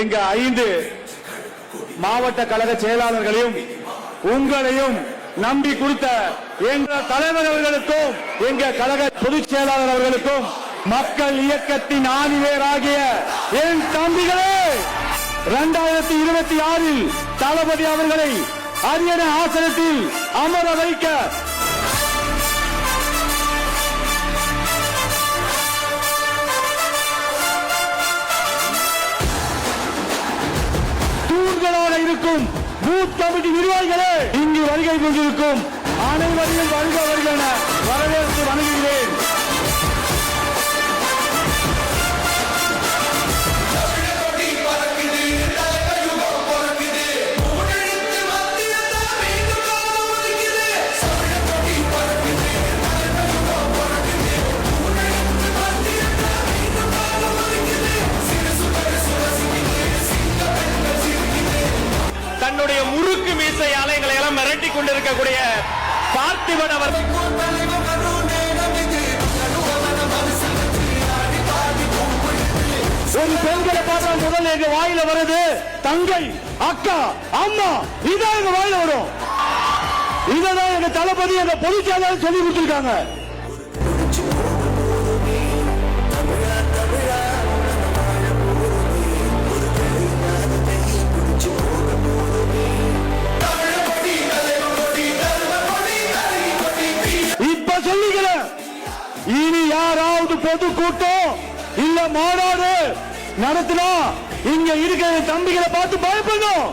இங்க 5 மாவட்ட கழக செயலாளர்களையும் உங்களையும் நம்பி கொடுத்த எங்கள் தலைவர் அவர்களுக்கும் எங்க கழக பொதுச் செயலாளர் அவர்களுக்கும் மக்கள் இயக்கத்தின் ஆணிவேராகிய என் தம்பிகளே 2026 தளபதி அவர்களை அரியணை ஆசனத்தில் அமர வைக்க இருக்கும் பூத் கமிட்டி நிர்வாகிகளே, இங்கு வருகை கொண்டிருக்கும் அனைவரையும் வருக வருக என வரவேற்று வணங்குகிறேன். தன்னுடைய முறுக்கு மீசை ஆலைகளை எல்லாம் மிரட்டி கொண்டிருக்கக்கூடிய பார்த்திபன் அவர் ஒரு பெண்களை பார்த்தா முதல்ல எங்க வாயில வருது தங்கை, அக்கா, அம்மா, இதான் எங்க வாயில வரும். இதான் எங்க தளபதி எங்க பொதுச் செயலாளர் சொல்லி கொடுத்திருக்காங்க. இனி யாராவது பொதுக்கூட்டம் இல்ல மாநாடு நடத்தினா இங்க இருக்கிற தம்பிகளை பார்த்து பயப்படணும்.